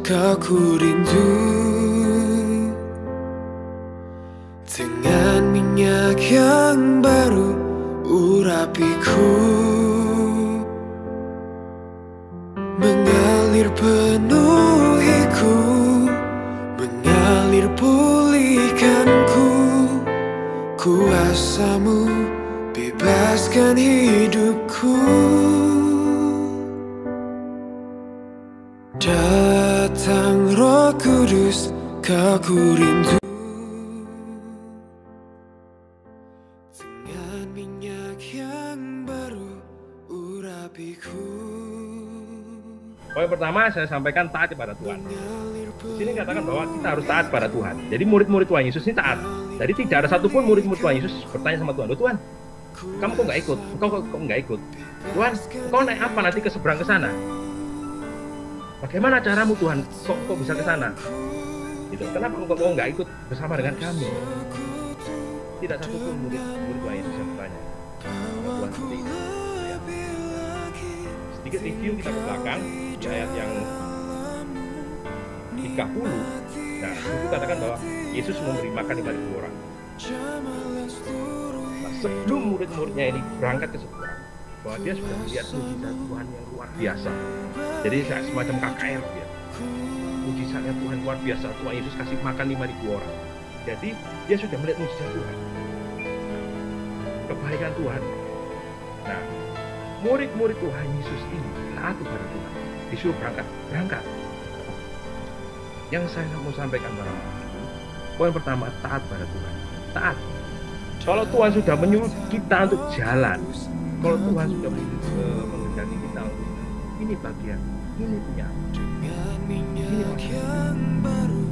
kau ku rindu. Dengan minyak yang baru urapiku, mengalir penuhiku, mengalir pulihkanku. Kuasamu bebaskan hidupku. Datang Roh Kudus, kau ku rindu. Dengan minyak yang baru urapiku. Poin pertama saya sampaikan taat kepada Tuhan. Di sini katakan bahwa kita harus taat pada Tuhan. Jadi murid-murid Tuhan Yesus ini taat. Jadi tidak ada satupun murid-murid Tuhan Yesus bertanya sama Tuhan, Tuhan, kamu kok nggak ikut? Kok nggak ikut? Tuhan, kau naik apa nanti ke seberang ke sana? Bagaimana caramu Tuhan? Kok bisa ke sana? Gitu. Kenapa kau nggak ikut bersama dengan kami? Tidak satupun murid Tuhan Yesus yang bertanya. Tuhan seperti itu. Ya. Sedikit review kita ke belakang di ayat yang 30. Nah, itu katakan bahwa Yesus memberi makan 5.000 orang. Nah, sebelum murid-muridnya ini berangkat ke seberang, bahwa dia sudah melihat mujizat Tuhan yang luar biasa. Jadi semacam KKR dia. Mujizatnya Tuhan luar biasa. Tuhan Yesus kasih makan 5.000 orang. Jadi dia sudah melihat mujizat Tuhan, kebaikan Tuhan. Nah, murid-murid Tuhan Yesus ini taat kepada Tuhan, disuruh berangkat. Yang saya mau sampaikan pada poin pertama, taat pada Tuhan. Taat. Kalau Tuhan sudah menyuruh kita untuk jalan, kalau Tuhan sudah menghendaki kita untuk ini bagian, ini punya, ini maksudnya.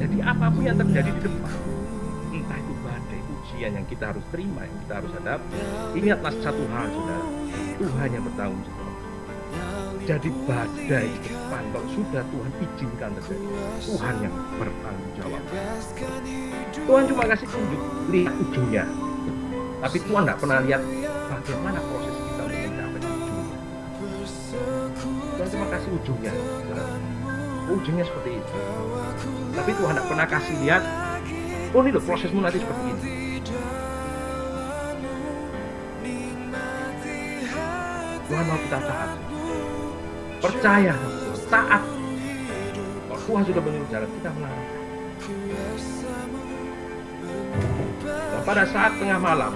Jadi apapun yang terjadi di depan, entah itu badai, ujian yang kita harus terima, yang kita harus hadapi, ingatlah satu hal, saudara, Tuhan yang bertanggung jawab. Jadi badai di depan, kalau sudah Tuhan izinkan terjadi, Tuhan yang bertanggung jawab. Tuhan cuma kasih tunjuk, lihat ujungnya. Tapi Tuhan tidak pernah lihat bagaimana proses kita untuk mencapai ujungnya. Tuhan cuma kasih ujungnya. Ujungnya seperti itu. Tapi Tuhan tidak pernah kasih lihat, oh ini loh prosesmu nanti seperti ini. Tuhan mau kita taat. Percaya, taat. Kalau Tuhan sudah menyuruh jalan, kita melangkah. Nah, pada saat tengah malam,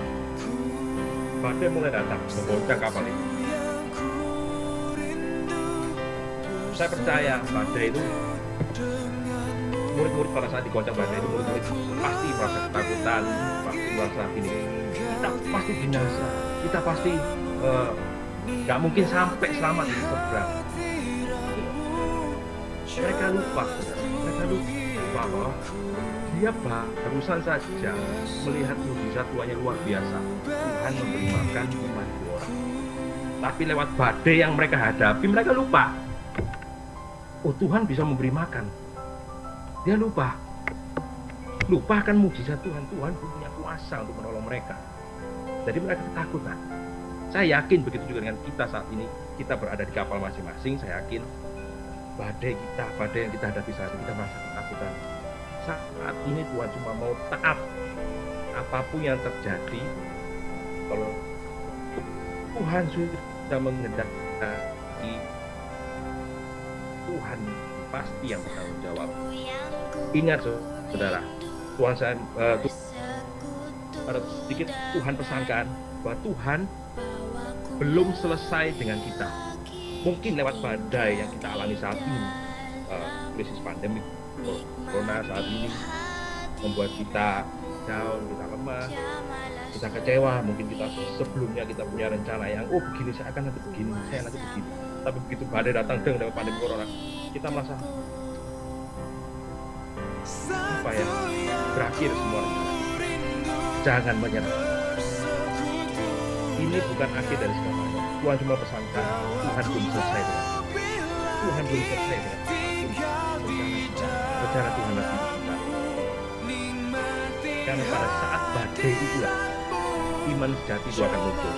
badai mulai datang menggoncang kapal itu. Saya percaya badai itu, murid-murid pada saat digoncang badai itu, murid-murid pasti merasa ketakutan, pasti merasa ini, kita pasti binasa, kita pasti nggak mungkin sampai selamat di seberang. Mereka lupa bahwa dia barusan saja melihat mujizat Tuhan yang luar biasa. Tuhan memberi makan 5.000 orang. Tapi lewat badai yang mereka hadapi, mereka lupa. Oh, Tuhan bisa memberi makan. Dia lupa akan mujizat Tuhan. Tuhan punya kuasa untuk menolong mereka. Jadi mereka ketakutan. Saya yakin begitu juga dengan kita saat ini. Kita berada di kapal masing-masing. Saya yakin badai yang kita hadapi saat ini, kita merasa ketakutan. Saat ini Tuhan cuma mau taat. Apapun yang terjadi, kalau Tuhan sudah menghendaki, Tuhan pasti yang bertanggung jawab. Ingat saudara, Tuhan saya sedikit Tuhan pesankan bahwa Tuhan belum selesai dengan kita. Mungkin lewat badai yang kita alami saat ini, krisis pandemi corona saat ini membuat kita down, kita lemah, kita kecewa. Mungkin kita sebelumnya kita punya rencana yang begini saya akan nanti begini, saya nanti begini. Tapi begitu badai datang dengan pandemi corona, kita merasa apa ya, berakhir semua. Jangan menyerah. Ini bukan akhir dari segalanya. Tuhan cuma pesankan, Tuhan belum selesai dengan Tuhan belum selesai dengan rencana Tuhan lagi kita. Karena pada saat badai itulah iman sejati itu akan muncul.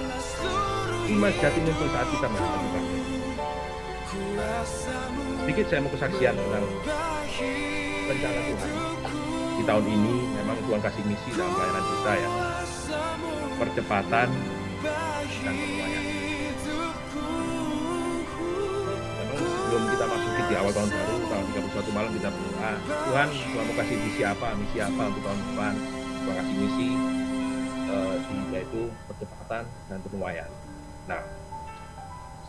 Iman sejati muncul saat kita menghadapi badai. Sedikit saya mau kesaksian tentang rencana Tuhan di tahun ini memang Tuhan kasih misi dalam pelayanan kita ya, percepatan dan penuaian. Memang sebelum kita masuki di awal tahun baru, tahun 31 malam kita berdoa, Tuhan mau kasih misi apa untuk tahun depan. Tuhan kasih misi yaitu percepatan dan penuaian. Nah,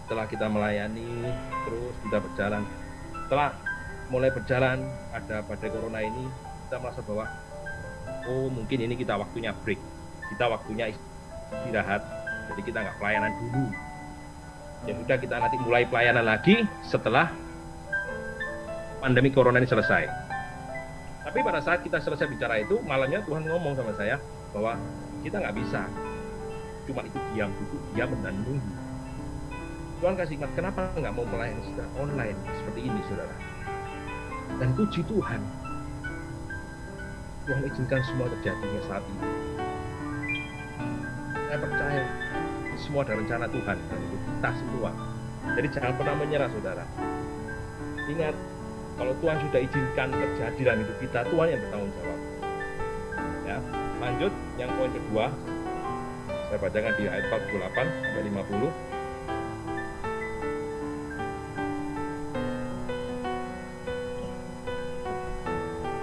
setelah kita melayani terus kita berjalan, setelah mulai berjalan ada badai corona ini, kita merasa bahwa oh mungkin ini kita waktunya break, kita waktunya istirahat, jadi kita nggak pelayanan dulu. Ya sudah, kita nanti mulai pelayanan lagi setelah pandemi corona ini selesai. Tapi pada saat kita selesai bicara itu, malamnya Tuhan ngomong sama saya bahwa kita nggak bisa cuma itu duduk diam dan nunggu. Tuhan kasih ingat, kenapa nggak mau melayani secara online seperti ini, saudara? Dan puji Tuhan, Tuhan izinkan semua terjadinya saat ini. Saya percaya semua ada rencana Tuhan dan untuk kita semua. Jadi jangan pernah menyerah, saudara. Ingat, kalau Tuhan sudah izinkan terjadi dalam hidup kita, Tuhan yang bertanggung jawab. Ya, lanjut yang poin kedua, saya bacakan di ayat 48 sampai 50.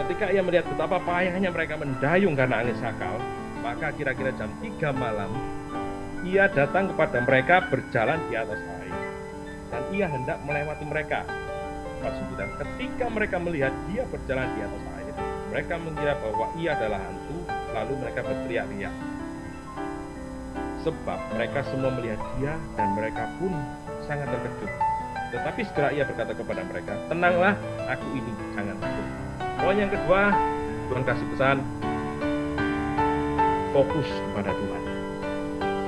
Ketika ia melihat betapa payahnya mereka mendayung karena angin sakal, maka kira-kira jam 3 malam, ia datang kepada mereka berjalan di atas air, dan ia hendak melewati mereka. Pasal 9, ketika mereka melihat dia berjalan di atas air, mereka mengira bahwa ia adalah hantu, lalu mereka berteriak-teriak. Sebab mereka semua melihat dia, dan mereka pun sangat terkejut. Tetapi segera ia berkata kepada mereka, tenanglah, aku ini, jangan takut. Poin yang kedua, Tuhan kasih pesan, fokus kepada Tuhan.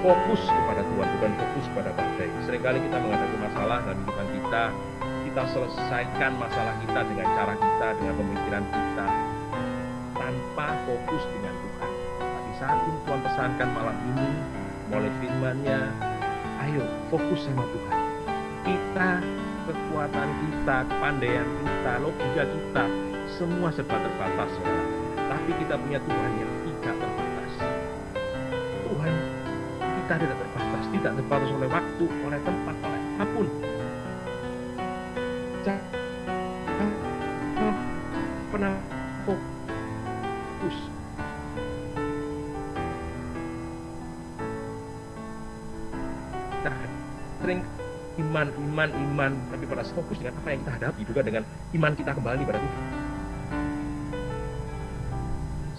Fokus kepada Tuhan, bukan fokus pada badai. Seringkali kita menghadapi masalah dalam kehidupan kita selesaikan masalah kita dengan cara kita, dengan pemikiran kita, tanpa fokus dengan Tuhan. Tapi saat ini Tuhan pesankan malam ini, mulai firman-Nya, ayo fokus sama Tuhan. Kita, kekuatan kita, kepandaian kita, logika kita, semua serba terbatas, saudara. Tapi kita punya Tuhan yang tidak terbatas. Tuhan kita tidak terbatas oleh waktu, oleh tempat, oleh apapun. Jangan pernah fokus. Nah, sering iman, tapi pada fokus dengan apa yang kita hadapi, juga dengan iman kita kembali pada Tuhan.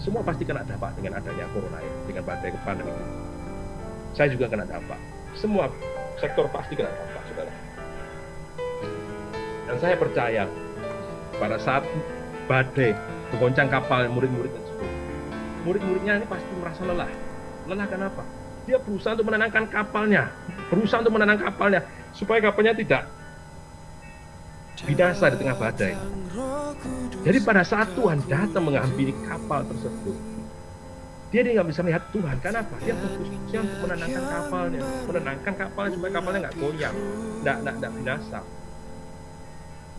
Semua pasti kena dampak dengan adanya corona ini, dengan badai pandemi ini. Saya juga kena dampak. Semua sektor pasti kena dampak, saudara. Dan saya percaya pada saat badai menggoncang kapal murid-murid tersebut, murid-muridnya ini pasti merasa lelah. Lelah kenapa? Dia berusaha untuk menenangkan kapalnya, supaya kapalnya tidak binasa di tengah badai. Jadi pada saat Tuhan datang menghampiri kapal tersebut, dia nggak bisa melihat Tuhan. Kenapa? Dia fokusnya untuk menenangkan kapalnya supaya kapalnya nggak goyang, nggak binasa.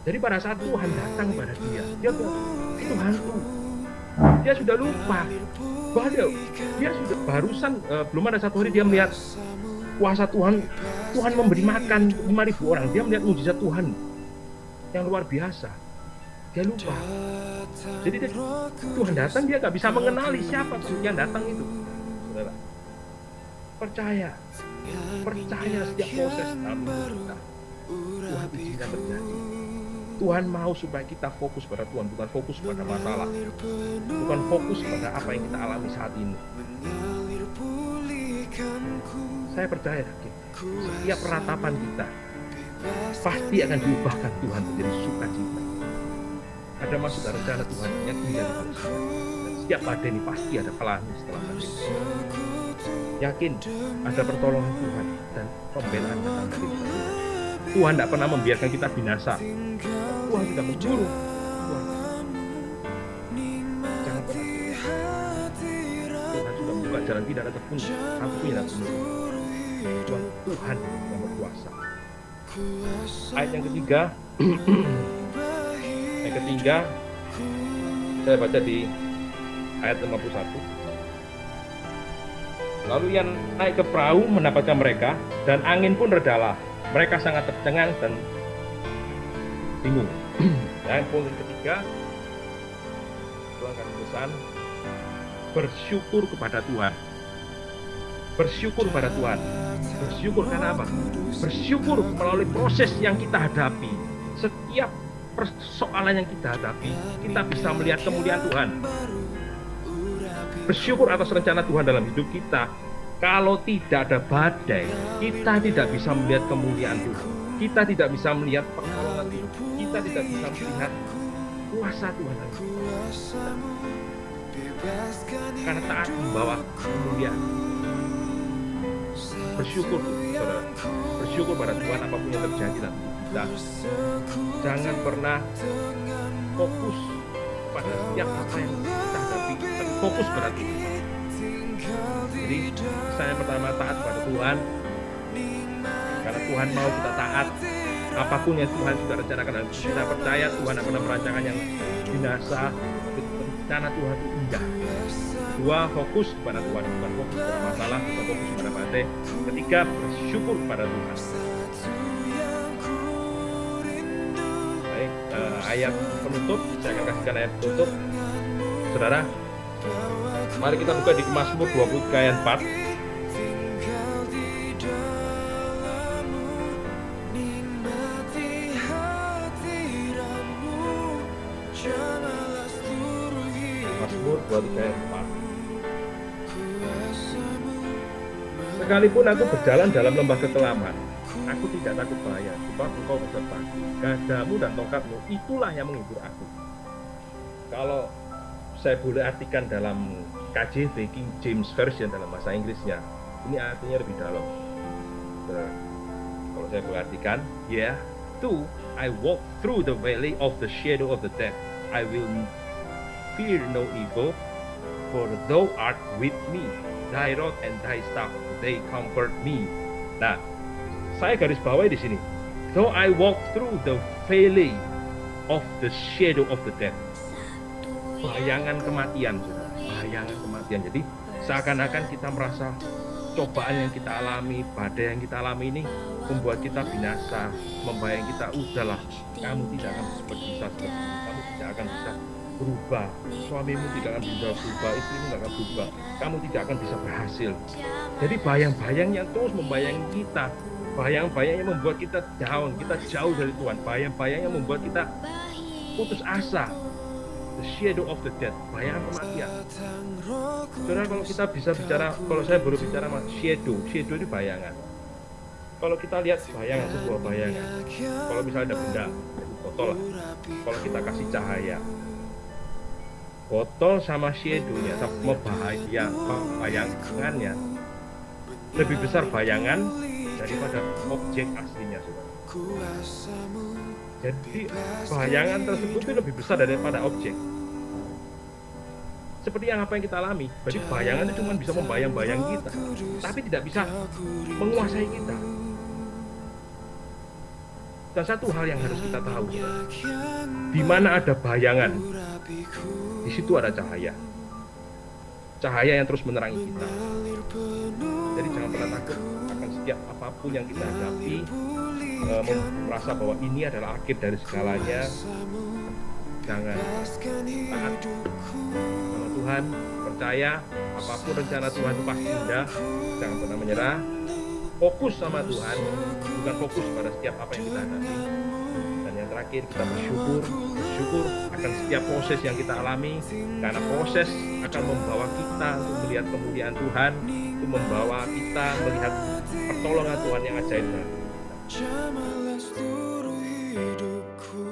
Jadi pada saat Tuhan datang kepada dia bilang, itu hantu. Dia sudah lupa bahwa dia sudah barusan belum ada satu hari dia melihat kuasa Tuhan memberi makan 5.000 orang. Dia melihat mujizat Tuhan yang luar biasa. Dia lupa. Jadi Tuhan datang, dia nggak bisa mengenali siapa yang datang itu. Saudara, percaya setiap proses dalam hidup kita, Tuhan izinkan terjadi. Tuhan mau supaya kita fokus pada Tuhan, bukan fokus pada masalah, bukan fokus pada apa yang kita alami saat ini. Saya percaya, setiap ratapan kita pasti akan diubahkan Tuhan menjadi sukacita. Ada masuk dalam rencana Tuhan yang indah. Setiap badai ini pasti ada pelangi setelah badai. Yakin ada pertolongan Tuhan dan pembelaan datang dari Tuhan. Tuhan tidak pernah membiarkan kita binasa. Tuhan tidak mencuru. Jangan pernah. Tuhan sudah membuka jalan, tidak ada terpun, satu yang tidak menurut. Tuhan yang berkuasa. Ayat yang ketiga, Saya baca di ayat 51. Lalu yang naik ke perahu mendapatkan mereka, dan angin pun redalah. Mereka sangat tercengang dan bingung. Dan poin ketiga, Tuhan akan pesan, bersyukur kepada Tuhan. Bersyukur pada Tuhan. Bersyukur karena apa? Bersyukur melalui proses yang kita hadapi. Setiap persoalan yang kita hadapi, kita bisa melihat kemuliaan Tuhan. Bersyukur atas rencana Tuhan dalam hidup kita. Kalau tidak ada badai, kita tidak bisa melihat kemuliaan Tuhan. Kita tidak bisa melihat pertolongan Tuhan. Kita tidak bisa melihat kuasa Tuhan. Karena taat membawa kemuliaan. Bersyukur, saudara. Bersyukur pada Tuhan apapun yang terjadi dalam hidup kita. Jangan pernah fokus pada setiap apa yang kita hadapi, tapi fokus pada Tuhan. Jadi saya pertama taat pada Tuhan, karena Tuhan mau kita taat. Apapun yang Tuhan sudah rencanakan dalam hidup kita, percaya Tuhan akan merencanakan yang binasa. Rencana Tuhan itu indah. Dua, fokus kepada Tuhan, bukan fokus pada masalah, bukan fokus pada badai. Ketiga, bersyukur kepada Tuhan. Baik, ayat penutup, saya akan kasihkan ayat penutup. Saudara, mari kita buka di Mazmur 23 ayat 4. Mazmur 23 ayat 4. Sekalipun aku berjalan dalam lembah kekelaman, aku tidak takut bahaya, sebab Engkau besertaku. Gadamu dan tongkatmu, itulah yang menghibur aku. Kalau saya boleh artikan dalam KJV, King James Version dalam bahasa Inggrisnya, ini artinya lebih dalam. Kalau saya boleh artikan, though I walk through the valley of the shadow of the death, I will fear no evil, for thou art with me. Thy rod and thy staff, they comfort me. Nah, saya garis bawahi di sini. Though I walk through the valley of the shadow of the death. Bayangan kematian, saudara. Bayangan kematian. Jadi seakan-akan kita merasa cobaan yang kita alami, badai yang kita alami ini membuat kita binasa, membayang kita, udahlah, kamu tidak akan bisa seperti ini, kamu tidak akan bisa berubah, suamimu tidak akan bisa berubah, istrimu tidak akan berubah, kamu tidak akan bisa berhasil. Jadi bayang-bayang yang terus membayangi kita, bayang-bayang yang membuat kita down, kita jauh dari Tuhan, bayang-bayang yang membuat kita putus asa. The shadow of the death, bayangan kematian. Saudara, kalau kita bisa bicara, kalau saya baru bicara shadow itu bayangan. Kalau kita lihat bayangan, sebuah bayangan, kalau misalnya ada benda, botol lah, kalau kita kasih cahaya, botol sama shadow-nya, sama bayangannya, lebih besar bayangan daripada objek aslinya, saudara. Jadi bayangan tersebut itu lebih besar daripada objek. Seperti apa yang kita alami. Jadi bayangan itu cuma bisa membayang-bayang kita, tapi tidak bisa menguasai kita. Dan satu hal yang harus kita tahu, di mana ada bayangan, di situ ada cahaya. Cahaya yang terus menerangi kita. Jadi jangan pernah takut akan setiap apapun yang kita hadapi, merasa bahwa ini adalah akhir dari segalanya. Jangan, taat sama Tuhan, percaya apapun rencana Tuhan itu pasti indah. Jangan pernah menyerah, fokus sama Tuhan, bukan fokus pada setiap apa yang kita hadapi. Dan yang terakhir, kita bersyukur akan setiap proses yang kita alami, karena proses akan membawa kita untuk melihat kemuliaan Tuhan, untuk membawa kita melihat pertolongan Tuhan yang ajaib. Jamalah seluruh hidupku,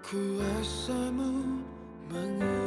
kuasamu menguasai.